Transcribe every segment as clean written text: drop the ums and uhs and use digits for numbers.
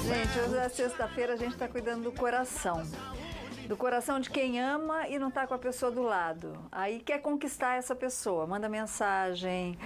Gente, hoje é sexta-feira, a gente está cuidando do coração. Do coração de quem ama e não está com a pessoa do lado. Aí quer conquistar essa pessoa, manda mensagem,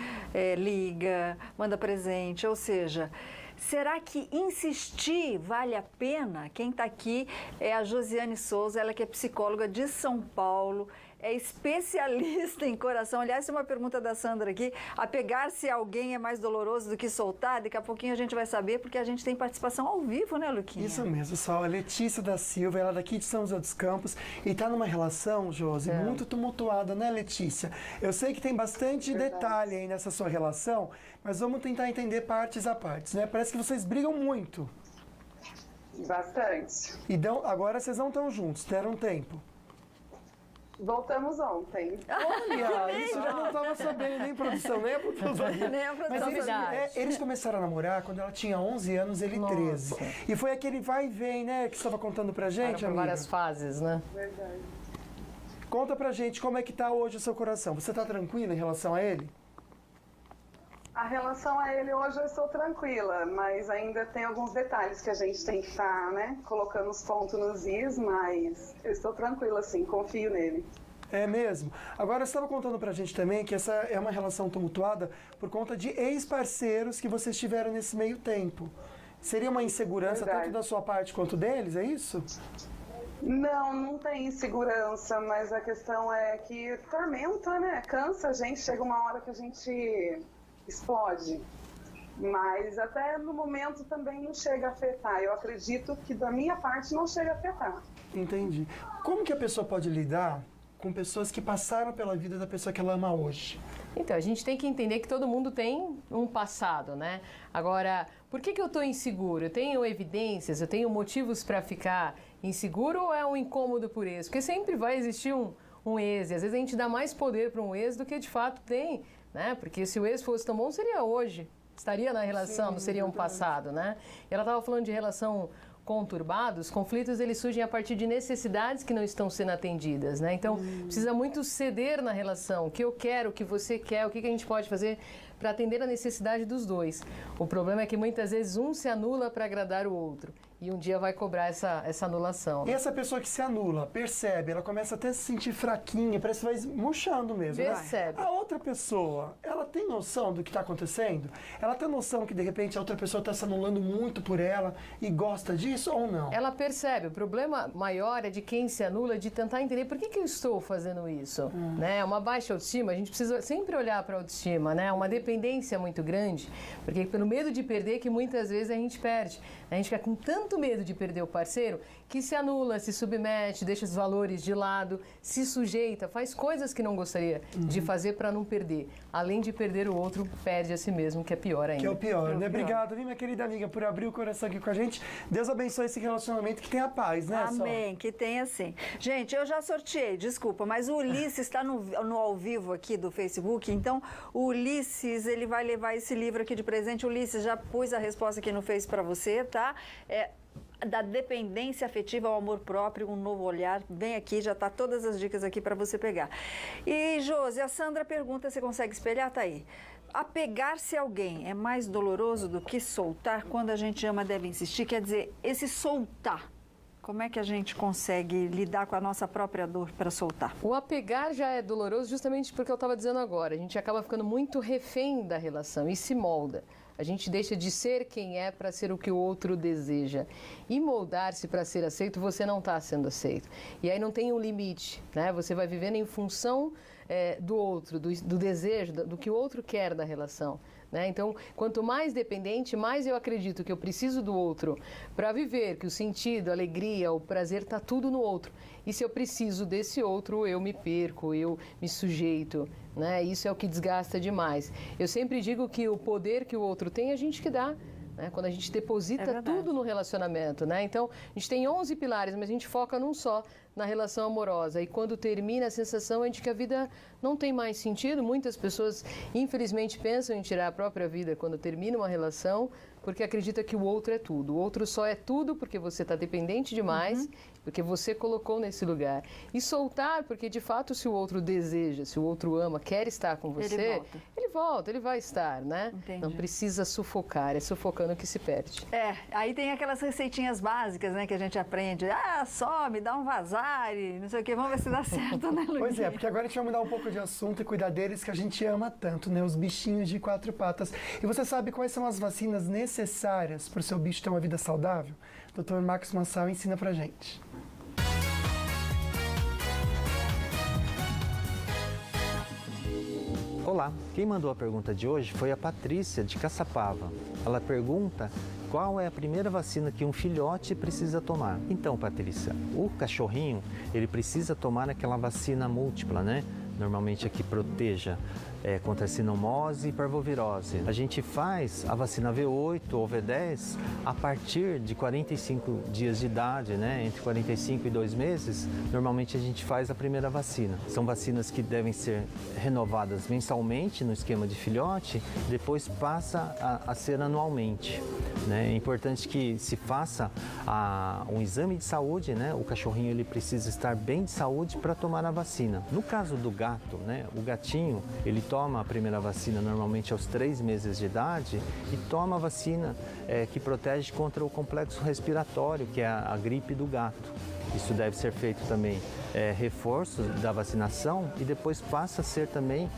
liga, manda presente, ou seja... Será que insistir vale a pena? Quem está aqui é a Josiane Souza, ela que é psicóloga de São Paulo, é especialista em coração. Aliás, tem uma pergunta da Sandra aqui, apegar-se a alguém é mais doloroso do que soltar? Daqui a pouquinho a gente vai saber, porque a gente tem participação ao vivo, né, Luquinha? Isso mesmo, pessoal. A Letícia da Silva, ela é daqui de São José dos Campos e está numa relação, Josi, muito tumultuada, né, Letícia? Eu sei que tem bastante detalhe aí nessa sua relação, mas vamos tentar entender partes a partes, né? Parece que vocês brigam muito. Bastante. Então, agora vocês não estão juntos, deram tempo. Voltamos ontem. Olha, isso já não estava sabendo, nem produção, nem a produção. Nem a produção. Mas eles começaram a namorar quando ela tinha 11 anos, ele 13. E foi aquele vai e vem, né, que você estava contando pra gente, amiga? Várias fases, né? Verdade. Conta pra gente como é que tá hoje o seu coração. Você tá tranquila em relação a ele? A relação a ele hoje eu estou tranquila, mas ainda tem alguns detalhes que a gente tem que estar, né, colocando os pontos nos is, mas eu estou tranquila, sim, confio nele. É mesmo. Agora, você estava contando pra gente também que essa é uma relação tumultuada por conta de ex-parceiros que vocês tiveram nesse meio tempo. Seria uma insegurança tanto da sua parte quanto deles, é isso? Não tem insegurança, mas a questão é que tormenta, né, cansa a gente, chega uma hora que a gente explode. Mas até no momento também não chega a afetar. Eu acredito que da minha parte não chega a afetar. Entendi. Como que a pessoa pode lidar com pessoas que passaram pela vida da pessoa que ela ama hoje? Então, a gente tem que entender que todo mundo tem um passado, né? Agora, por que eu estou inseguro? Eu tenho evidências, eu tenho motivos para ficar inseguro ou é um incômodo por ex? Porque sempre vai existir um ex, e às vezes a gente dá mais poder para um ex do que de fato tem, né? Porque se o ex fosse tão bom, seria hoje. Estaria na relação, Sim, não seria um passado, né? E ela estava falando de relação conturbada, os conflitos eles surgem a partir de necessidades que não estão sendo atendidas, né? Então, precisa muito ceder na relação, o que eu quero, o que você quer, o que a gente pode fazer para atender a necessidade dos dois. O problema é que muitas vezes um se anula para agradar o outro. E um dia vai cobrar essa anulação. E essa pessoa que se anula, percebe, ela começa até a se sentir fraquinha, parece que vai murchando mesmo. Percebe. Né? A outra pessoa, ela tem noção do que está acontecendo? Ela tem noção que de repente a outra pessoa está se anulando muito por ela e gosta disso ou não? Ela percebe. O problema maior é de quem se anula, de tentar entender por que eu estou fazendo isso. Né? Uma baixa autoestima, a gente precisa sempre olhar para a autoestima, né? Uma dependência muito grande, porque pelo medo de perder que muitas vezes a gente perde. A gente fica com tanto medo de perder o parceiro que se anula, se submete, deixa os valores de lado, se sujeita, faz coisas que não gostaria de fazer para não perder. Além de perder o outro, perde a si mesmo, que é pior ainda. Que é o pior, né? Obrigado, viu, minha querida amiga, por abrir o coração aqui com a gente. Deus abençoe esse relacionamento, que tenha paz, né? Amém, que tenha sim. Gente, eu já sorteei, desculpa, mas o Ulisses está no ao vivo aqui do Facebook, então o Ulisses, ele vai levar esse livro aqui de presente. Ulisses, já pus a resposta aqui no Face para você, tá? Da dependência afetiva ao amor próprio, um novo olhar. Vem aqui, já tá todas as dicas aqui para você pegar. E, Josi, a Sandra pergunta se consegue espelhar, tá aí. Apegar-se a alguém é mais doloroso do que soltar? Quando a gente ama, deve insistir. Quer dizer, esse soltar, como é que a gente consegue lidar com a nossa própria dor para soltar? O apegar já é doloroso justamente porque eu estava dizendo agora. A gente acaba ficando muito refém da relação e se molda. A gente deixa de ser quem é para ser o que o outro deseja. E moldar-se para ser aceito, você não está sendo aceito. E aí não tem um limite, né? Você vai vivendo em função do outro, do desejo, do que o outro quer da relação. Né? Então, quanto mais dependente, mais eu acredito que eu preciso do outro para viver, que o sentido, a alegria, o prazer está tudo no outro. E se eu preciso desse outro, eu me perco, eu me sujeito. Né? Isso é o que desgasta demais. Eu sempre digo que o poder que o outro tem, a gente que dá. Né? Quando a gente deposita tudo no relacionamento. Né? Então, a gente tem 11 pilares, mas a gente foca num só, na relação amorosa e quando termina a sensação é de que a vida não tem mais sentido. Muitas pessoas, infelizmente, pensam em tirar a própria vida quando termina uma relação, porque acredita que o outro é tudo. O outro só é tudo porque você está dependente demais, porque você colocou nesse lugar. E soltar, porque de fato, se o outro deseja, se o outro ama, quer estar com você, ele vai estar, né? Entendi. Não precisa sufocar, é sufocando que se perde. Aí tem aquelas receitinhas básicas, né, que a gente aprende. Some, dá um vazar e não sei o quê. Vamos ver se dá certo, né, Luiz? Pois é, porque agora a gente vai mudar um pouco de assunto e cuidar deles que a gente ama tanto, né? Os bichinhos de 4 patas. E você sabe quais são as vacinas necessárias para o seu bicho ter uma vida saudável? O Dr. Marcos Massal ensina pra gente. Olá, quem mandou a pergunta de hoje foi a Patrícia, de Caçapava. Ela pergunta qual é a primeira vacina que um filhote precisa tomar. Então, Patrícia, o cachorrinho, ele precisa tomar aquela vacina múltipla, né? Normalmente a que proteja contra sinomose e parvovirose. A gente faz a vacina V8 ou V10 a partir de 45 dias de idade, né? Entre 45 e 2 meses, normalmente a gente faz a primeira vacina. São vacinas que devem ser renovadas mensalmente no esquema de filhote, depois passa a ser anualmente. Né? É importante que se faça um exame de saúde, né? O cachorrinho ele precisa estar bem de saúde para tomar a vacina. No caso do gato, né? O gatinho, ele toma a primeira vacina normalmente aos 3 meses de idade e toma a vacina que protege contra o complexo respiratório, que é a gripe do gato. Isso deve ser feito também reforço da vacinação e depois passa a ser também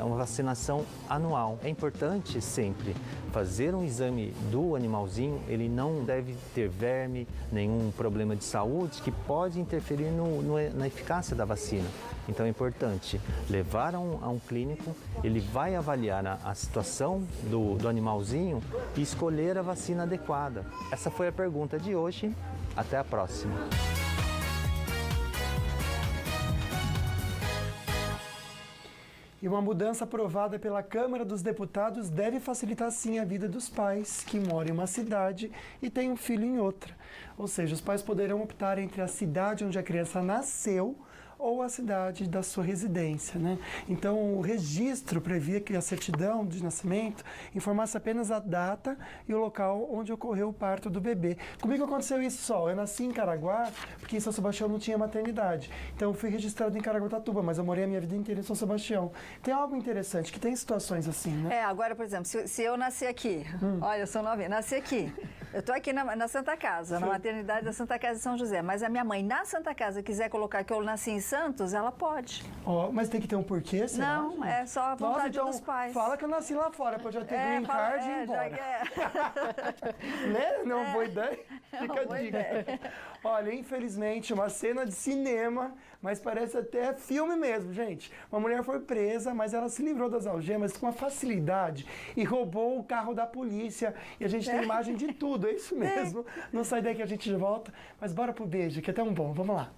uma vacinação anual. É importante sempre fazer um exame do animalzinho, ele não deve ter verme, nenhum problema de saúde que pode interferir na eficácia da vacina. Então é importante levar a um clínico, ele vai avaliar a situação do animalzinho e escolher a vacina adequada. Essa foi a pergunta de hoje, até a próxima. E uma mudança aprovada pela Câmara dos Deputados deve facilitar sim a vida dos pais que moram em uma cidade e têm um filho em outra. Ou seja, os pais poderão optar entre a cidade onde a criança nasceu ou a cidade da sua residência, né? Então, o registro previa que a certidão de nascimento informasse apenas a data e o local onde ocorreu o parto do bebê. Comigo aconteceu isso só. Eu nasci em Caraguá, porque em São Sebastião não tinha maternidade. Então, eu fui registrado em Caraguatatuba, mas eu morei a minha vida inteira em São Sebastião. Tem algo interessante, que tem situações assim, né? Agora, por exemplo, se eu nasci aqui, olha, eu sou novinha, nasci aqui, eu estou aqui na Santa Casa, na maternidade da Santa Casa de São José, mas a minha mãe na Santa Casa quiser colocar que eu nasci em Santos, ela pode. Mas tem que ter um porquê, será? Não, gente? é só a vontade dos pais. Fala que eu nasci lá fora, pra eu já ter green card e ir embora. Né? Não, boa ideia. Fica a dica. Olha, infelizmente, uma cena de cinema, mas parece até filme mesmo, gente. Uma mulher foi presa, mas ela se livrou das algemas com uma facilidade e roubou o carro da polícia. E a gente tem imagem de tudo, é isso mesmo. Não sai daí que a gente volta, mas bora pro beijo, que é tão bom. Vamos lá.